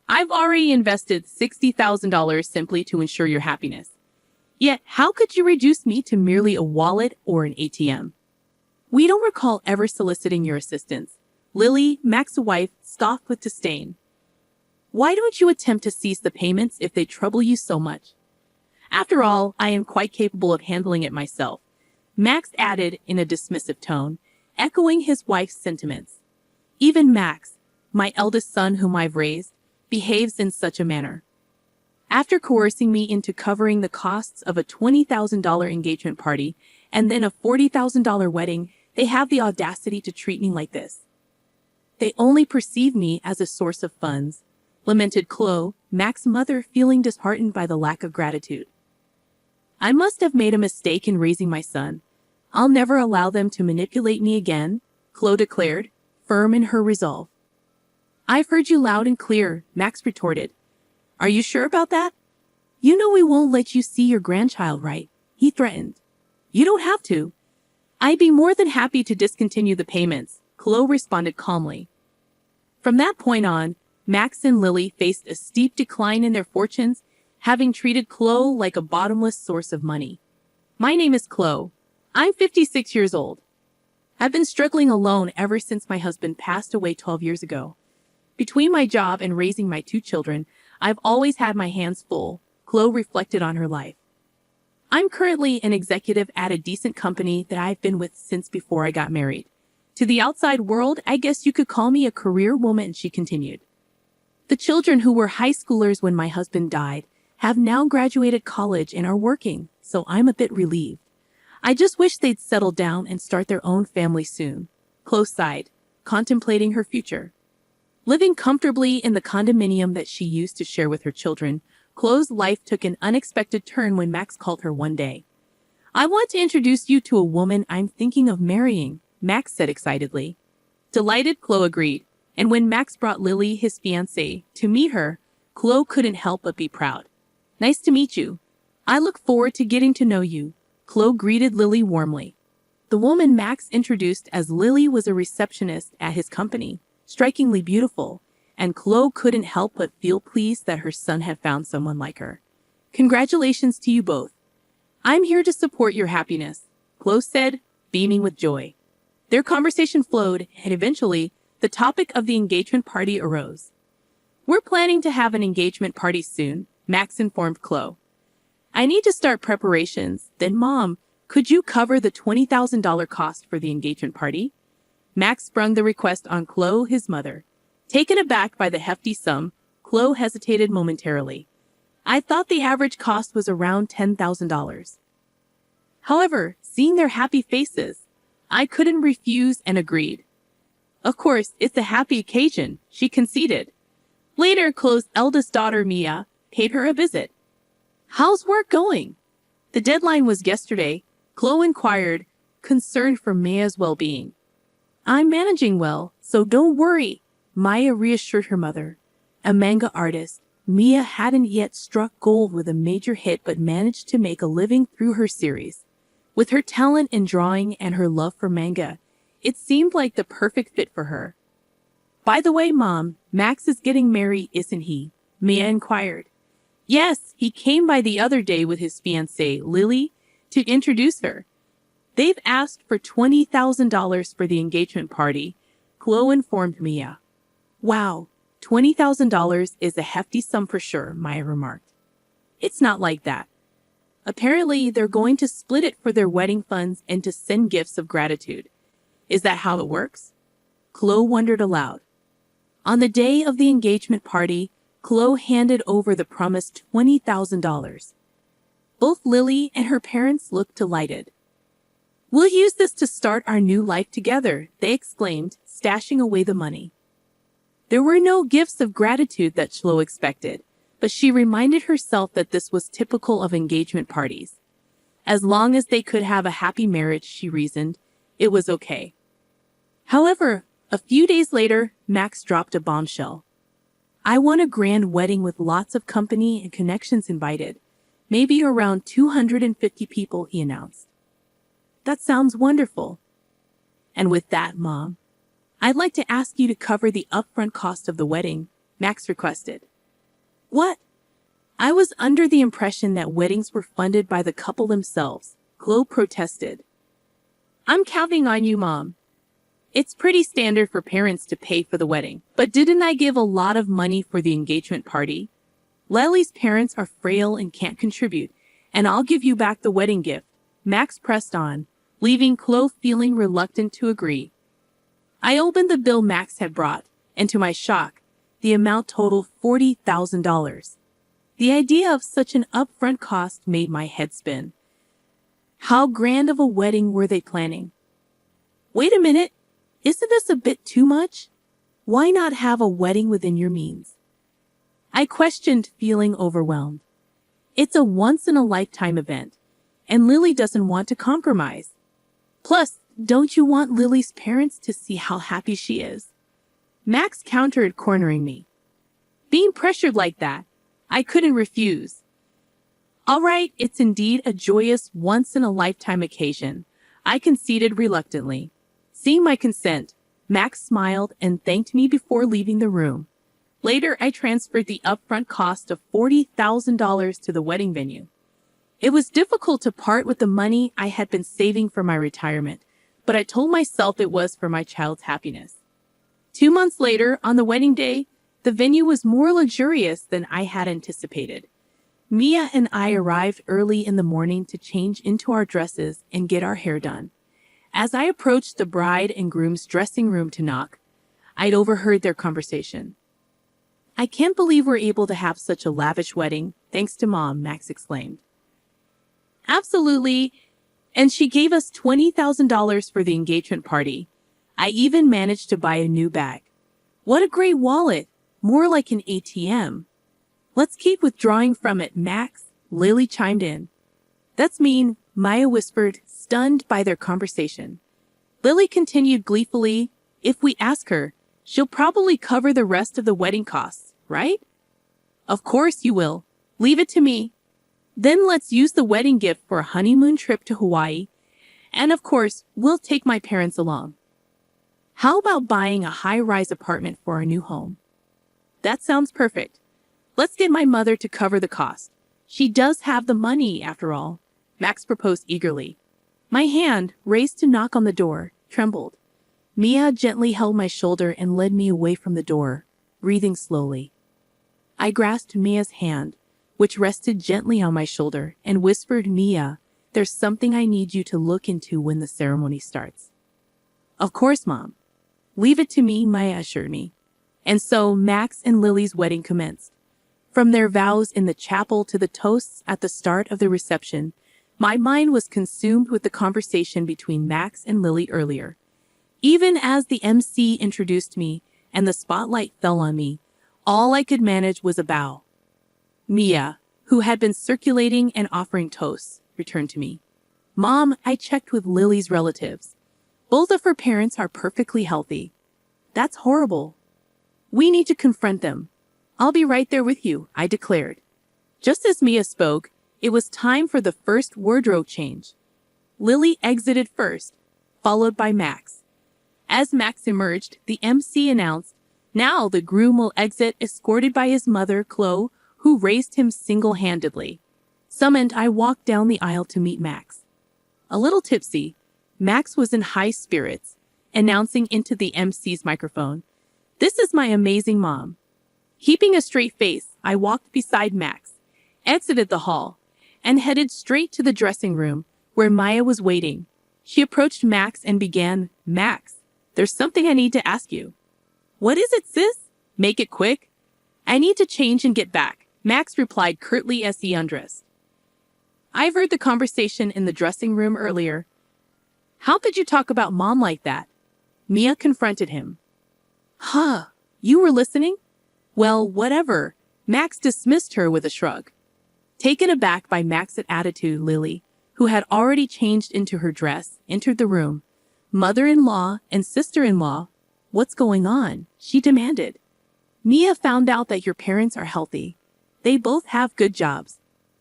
I've already invested $60,000 simply to ensure your happiness. Yet, how could you reduce me to merely a wallet or an ATM? We don't recall ever soliciting your assistance. Lily, Max's wife, scoffed with disdain. Why don't you attempt to cease the payments if they trouble you so much? After all, I am quite capable of handling it myself, Max added in a dismissive tone, echoing his wife's sentiments. Even Max, my eldest son whom I've raised, behaves in such a manner. After coercing me into covering the costs of a $20,000 engagement party and then a $40,000 wedding, they have the audacity to treat me like this. They only perceive me as a source of funds, lamented Chloe, Max's mother, feeling disheartened by the lack of gratitude. I must have made a mistake in raising my son. I'll never allow them to manipulate me again, Chloe declared, firm in her resolve. I've heard you loud and clear, Max retorted. Are you sure about that? You know we won't let you see your grandchild, right? He threatened. You don't have to. I'd be more than happy to discontinue the payments, Chloe responded calmly. From that point on, Max and Lily faced a steep decline in their fortunes, having treated Chloe like a bottomless source of money. My name is Chloe. I'm 56 years old. I've been struggling alone ever since my husband passed away 12 years ago. Between my job and raising my 2 children, I've always had my hands full, Chloe reflected on her life. I'm currently an executive at a decent company that I've been with since before I got married. To the outside world, I guess you could call me a career woman, she continued. The children who were high schoolers when my husband died have now graduated college and are working, so I'm a bit relieved. I just wish they'd settle down and start their own family soon, Chloe sighed, contemplating her future. Living comfortably in the condominium that she used to share with her children, Chloe's life took an unexpected turn when Max called her one day. I want to introduce you to a woman I'm thinking of marrying, Max said excitedly. Delighted, Chloe agreed, and when Max brought Lily, his fiancée, to meet her, Chloe couldn't help but be proud. Nice to meet you. I look forward to getting to know you, Chloe greeted Lily warmly. The woman Max introduced as Lily was a receptionist at his company, strikingly beautiful, and Chloe couldn't help but feel pleased that her son had found someone like her. Congratulations to you both. I'm here to support your happiness, Chloe said, beaming with joy. Their conversation flowed, and eventually, the topic of the engagement party arose. We're planning to have an engagement party soon, Max informed Chloe. I need to start preparations. Then, Mom, could you cover the $20,000 cost for the engagement party? Max sprung the request on Chloe, his mother. Taken aback by the hefty sum, Chloe hesitated momentarily. I thought the average cost was around $10,000. However, seeing their happy faces, I couldn't refuse and agreed. Of course, it's a happy occasion, she conceded. Later, Chloe's eldest daughter, Mia, paid her a visit. How's work going? The deadline was yesterday, Chloe inquired, concerned for Mia's well-being. I'm managing well, so don't worry, Maya reassured her mother. A manga artist, Mia hadn't yet struck gold with a major hit but managed to make a living through her series. With her talent in drawing and her love for manga, it seemed like the perfect fit for her. By the way, Mom, Max is getting married, isn't he? Mia inquired. Yes, he came by the other day with his fiancée, Lily, to introduce her. They've asked for $20,000 for the engagement party, Chloe informed Mia. Wow, $20,000 is a hefty sum for sure, Maya remarked. It's not like that. Apparently, they're going to split it for their wedding funds and to send gifts of gratitude. Is that how it works? Chloe wondered aloud. On the day of the engagement party, Chloe handed over the promised $20,000. Both Lily and her parents looked delighted. We'll use this to start our new life together, they exclaimed, stashing away the money. There were no gifts of gratitude that Chloe expected, but she reminded herself that this was typical of engagement parties. As long as they could have a happy marriage, she reasoned, it was okay. However, a few days later, Max dropped a bombshell. I want a grand wedding with lots of company and connections invited. Maybe around 250 people, he announced. That sounds wonderful. And with that, Mom, I'd like to ask you to cover the upfront cost of the wedding, Max requested. What? I was under the impression that weddings were funded by the couple themselves, Chloe protested. I'm counting on you, Mom. It's pretty standard for parents to pay for the wedding. But didn't I give a lot of money for the engagement party? Lily's parents are frail and can't contribute, and I'll give you back the wedding gift. Max pressed on, leaving Chloe feeling reluctant to agree. I opened the bill Max had brought, and to my shock, the amount totaled $40,000. The idea of such an upfront cost made my head spin. How grand of a wedding were they planning? Wait a minute, isn't this a bit too much? Why not have a wedding within your means? I questioned, feeling overwhelmed. It's a once-in-a-lifetime event, and Lily doesn't want to compromise. Plus, don't you want Lily's parents to see how happy she is? Max countered, cornering me. Being pressured like that, I couldn't refuse. All right, it's indeed a joyous once-in-a-lifetime occasion, I conceded reluctantly. Seeing my consent, Max smiled and thanked me before leaving the room. Later, I transferred the upfront cost of $40,000 to the wedding venue. It was difficult to part with the money I had been saving for my retirement, but I told myself it was for my child's happiness. 2 months later, on the wedding day, the venue was more luxurious than I had anticipated. Mia and I arrived early in the morning to change into our dresses and get our hair done. As I approached the bride and groom's dressing room to knock, I'd overheard their conversation. I can't believe we're able to have such a lavish wedding, thanks to Mom, Max exclaimed. Absolutely, and she gave us $20,000 for the engagement party. I even managed to buy a new bag. What a great wallet, more like an ATM. Let's keep withdrawing from it, Max, Lily chimed in. That's mean, Maya whispered, stunned by their conversation. Lily continued gleefully, if we ask her, she'll probably cover the rest of the wedding costs, right? Of course you will. Leave it to me. Then let's use the wedding gift for a honeymoon trip to Hawaii. And of course, we'll take my parents along. How about buying a high-rise apartment for our new home? That sounds perfect. Let's get my mother to cover the cost. She does have the money, after all, Max proposed eagerly. My hand, raised to knock on the door, trembled. Mia gently held my shoulder and led me away from the door, breathing slowly. I grasped Mia's hand, which rested gently on my shoulder, and whispered, Mia, there's something I need you to look into when the ceremony starts. Of course, Mom. Leave it to me, Maya assured me. And so Max and Lily's wedding commenced. From their vows in the chapel to the toasts at the start of the reception, my mind was consumed with the conversation between Max and Lily earlier. Even as the MC introduced me and the spotlight fell on me, all I could manage was a bow. Mia, who had been circulating and offering toasts, returned to me. Mom, I checked with Lily's relatives. Both of her parents are perfectly healthy. That's horrible. We need to confront them. I'll be right there with you, I declared. Just as Mia spoke, it was time for the first wardrobe change. Lily exited first, followed by Max. As Max emerged, the MC announced, now the groom will exit escorted by his mother, Chloe, who raised him single-handedly. Summoned, I walked down the aisle to meet Max. A little tipsy, Max was in high spirits, announcing into the MC's microphone, This is my amazing mom. Keeping a straight face, I walked beside Max, exited the hall, and headed straight to the dressing room where Maya was waiting. She approached Max and began, Max, there's something I need to ask you. What is it, sis? Make it quick. I need to change and get back, Max replied curtly as he undressed. I've heard the conversation in the dressing room earlier. How could you talk about Mom like that? Mia confronted him. Huh, you were listening? Well, whatever. Max dismissed her with a shrug. Taken aback by Max's attitude, Lily, who had already changed into her dress, entered the room. Mother-in-law and sister-in-law, what's going on? She demanded. Mia found out that your parents are healthy. They both have good jobs.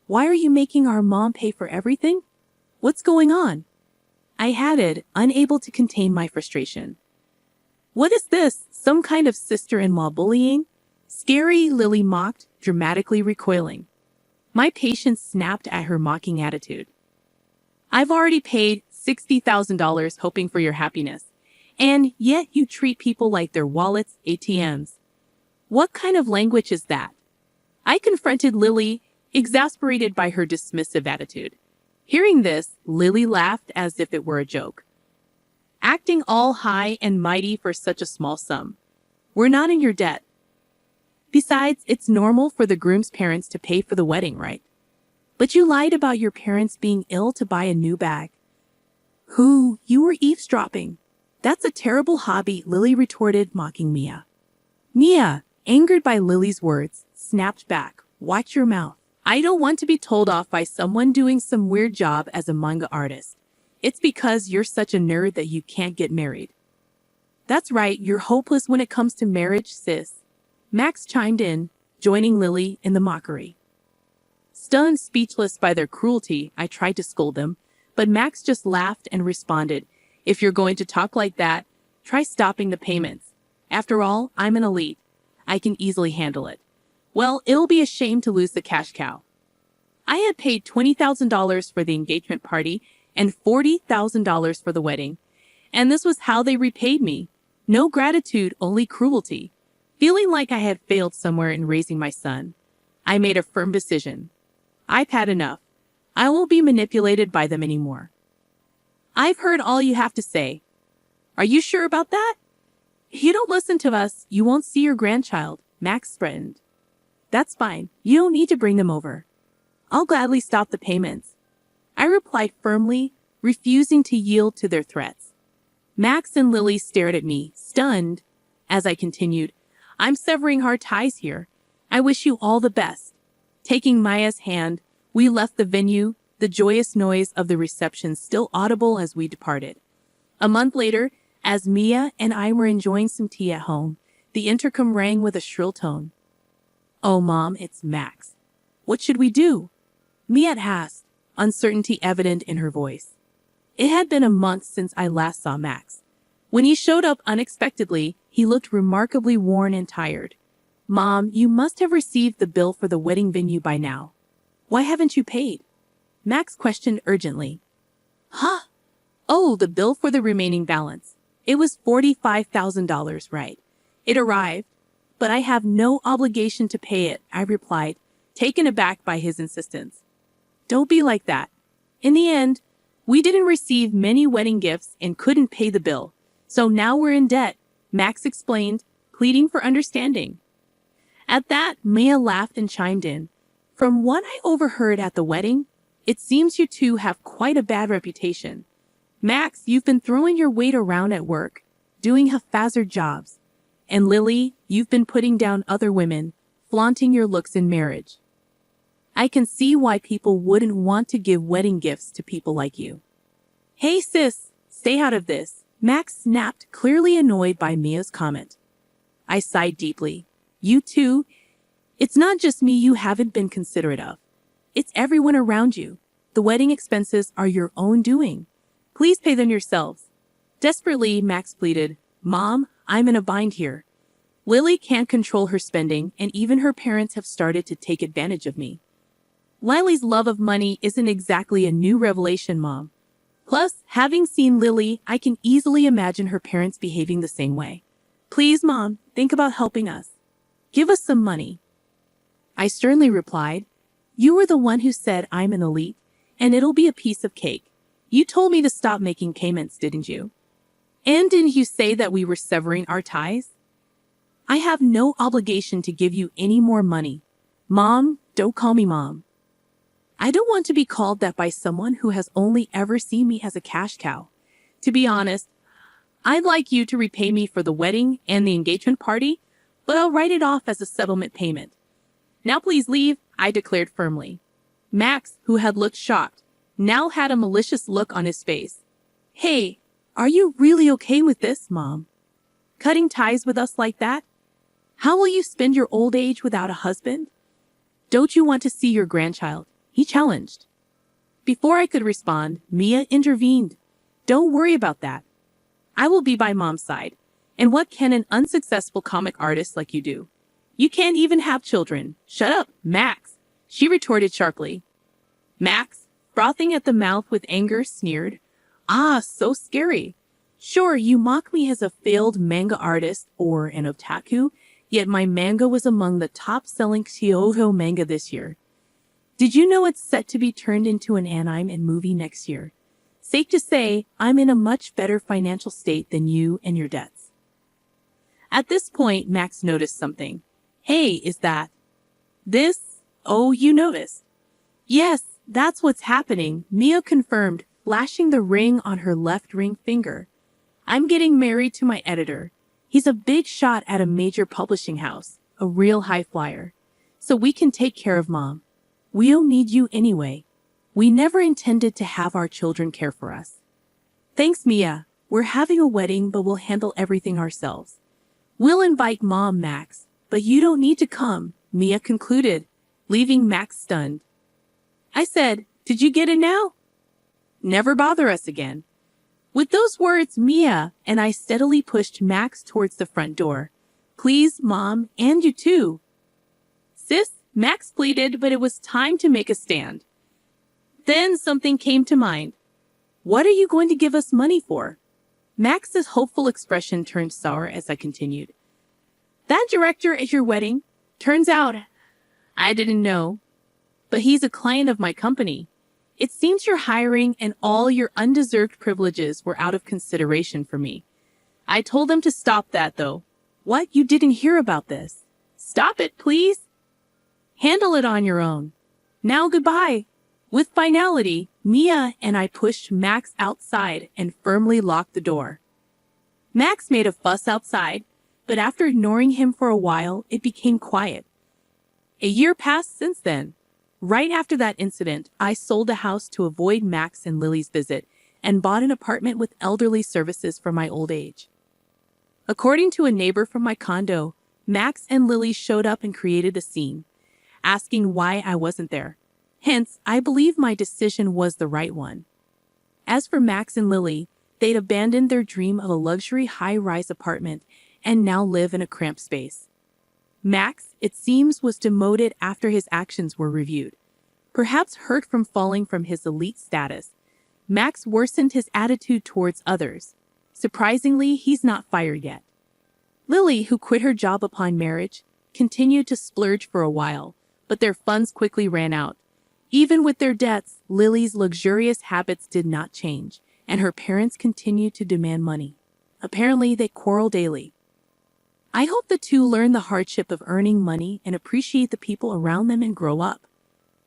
Why are you making our mom pay for everything? What's going on? I added, unable to contain my frustration. What is this? Some kind of sister-in-law bullying? Scary, Lily mocked, dramatically recoiling. My patience snapped at her mocking attitude. I've already paid $60,000 hoping for your happiness, and yet you treat people like they're wallets, ATMs. What kind of language is that? I confronted Lily, exasperated by her dismissive attitude. Hearing this, Lily laughed as if it were a joke. Acting all high and mighty for such a small sum. We're not in your debt. Besides, it's normal for the groom's parents to pay for the wedding, right? But you lied about your parents being ill to buy a new bag. Who? You were eavesdropping. That's a terrible hobby, Lily retorted, mocking Mia. Mia, angered by Lily's words, snapped back. Watch your mouth. I don't want to be told off by someone doing some weird job as a manga artist. It's because you're such a nerd that you can't get married. That's right, you're hopeless when it comes to marriage, sis. Max chimed in, joining Lily in the mockery. Stunned speechless by their cruelty, I tried to scold them, but Max just laughed and responded, if you're going to talk like that, try stopping the payments. After all, I'm an elite. I can easily handle it. Well, it'll be a shame to lose the cash cow. I had paid $20,000 for the engagement party and $40,000 for the wedding, and this was how they repaid me. No gratitude, only cruelty. Feeling like I had failed somewhere in raising my son, I made a firm decision. I've had enough. I won't be manipulated by them anymore. I've heard all you have to say. Are you sure about that? If you don't listen to us, you won't see your grandchild, Max threatened. That's fine. You don't need to bring them over. I'll gladly stop the payments. I replied firmly, refusing to yield to their threats. Max and Lily stared at me, stunned. As I continued, I'm severing hard ties here. I wish you all the best. Taking Maya's hand, we left the venue, the joyous noise of the reception still audible as we departed. A month later, as Mia and I were enjoying some tea at home, the intercom rang with a shrill tone. Oh, Mom, it's Max. What should we do? Mia asked, uncertainty evident in her voice. It had been a month since I last saw Max. When he showed up unexpectedly, he looked remarkably worn and tired. Mom, you must have received the bill for the wedding venue by now. Why haven't you paid? Max questioned urgently. Huh? Oh, the bill for the remaining balance. It was $45,000, right? It arrived, but I have no obligation to pay it, I replied, taken aback by his insistence. Don't be like that. In the end, we didn't receive many wedding gifts and couldn't pay the bill, so now we're in debt, Max explained, pleading for understanding. At that, Mia laughed and chimed in. From what I overheard at the wedding, it seems you two have quite a bad reputation. Max, you've been throwing your weight around at work, doing haphazard jobs. And Lily, you've been putting down other women, flaunting your looks in marriage. I can see why people wouldn't want to give wedding gifts to people like you. Hey sis, stay out of this, Max snapped, clearly annoyed by Mia's comment. I sighed deeply. You too? It's not just me you haven't been considerate of. It's everyone around you. The wedding expenses are your own doing. Please pay them yourselves. Desperately, Max pleaded, Mom, I'm in a bind here. Lily can't control her spending, and even her parents have started to take advantage of me. Lily's love of money isn't exactly a new revelation, Mom. Plus, having seen Lily, I can easily imagine her parents behaving the same way. Please, Mom, think about helping us. Give us some money. I sternly replied, You were the one who said I'm an elite, and it'll be a piece of cake. You told me to stop making payments, didn't you? And didn't you say that we were severing our ties? I have no obligation to give you any more money. Mom, don't call me Mom. I don't want to be called that by someone who has only ever seen me as a cash cow. To be honest, I'd like you to repay me for the wedding and the engagement party, but I'll write it off as a settlement payment. Now please leave, I declared firmly. Max, who had looked shocked, now had a malicious look on his face. Hey, are you really okay with this, Mom? Cutting ties with us like that? How will you spend your old age without a husband? Don't you want to see your grandchild? He challenged. Before I could respond, Mia intervened. Don't worry about that. I will be by Mom's side. And what can an unsuccessful comic artist like you do? You can't even have children. Shut up, Max, she retorted sharply. Max, frothing at the mouth with anger, sneered. Ah, so scary. Sure, you mock me as a failed manga artist or an otaku, yet my manga was among the top-selling shoujo manga this year. Did you know it's set to be turned into an anime and movie next year? Safe to say, I'm in a much better financial state than you and your debts. At this point, Max noticed something. Hey, is that this? Oh, you noticed. Yes, that's what's happening, Mia confirmed, flashing the ring on her left ring finger. I'm getting married to my editor. He's a big shot at a major publishing house, a real high flyer. So we can take care of Mom. We don't need you anyway. We never intended to have our children care for us. Thanks, Mia. We're having a wedding, but we'll handle everything ourselves. We'll invite Mom, Max, but you don't need to come, Mia concluded, leaving Max stunned. I said, did you get it now? Never bother us again. With those words, Mia and I steadily pushed Max towards the front door. Please, Mom, and you too. Sis, Max pleaded, but it was time to make a stand. Then something came to mind. What are you going to give us money for? Max's hopeful expression turned sour as I continued. That director at your wedding? Turns out, I didn't know. But he's a client of my company. It seems your hiring and all your undeserved privileges were out of consideration for me. I told them to stop that, though. What? You didn't hear about this? Stop it, please. Handle it on your own. Now goodbye. With finality, Mia and I pushed Max outside and firmly locked the door. Max made a fuss outside, but after ignoring him for a while, it became quiet. A year passed since then. Right after that incident, I sold the house to avoid Max and Lily's visit and bought an apartment with elderly services for my old age. According to a neighbor from my condo, Max and Lily showed up and created a scene, asking why I wasn't there. Hence, I believe my decision was the right one. As for Max and Lily, they'd abandoned their dream of a luxury high-rise apartment and now live in a cramped space. Max, it seems, was demoted after his actions were reviewed. Perhaps hurt from falling from his elite status, Max worsened his attitude towards others. Surprisingly, he's not fired yet. Lily, who quit her job upon marriage, continued to splurge for a while, but their funds quickly ran out. Even with their debts, Lily's luxurious habits did not change, and her parents continued to demand money. Apparently, they quarrel daily. I hope the two learn the hardship of earning money and appreciate the people around them and grow up,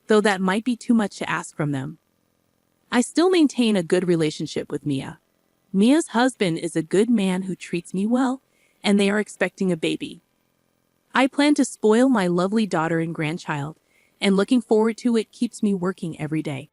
though that might be too much to ask from them. I still maintain a good relationship with Mia. Mia's husband is a good man who treats me well, and they are expecting a baby. I plan to spoil my lovely daughter and grandchild, and looking forward to it keeps me working every day.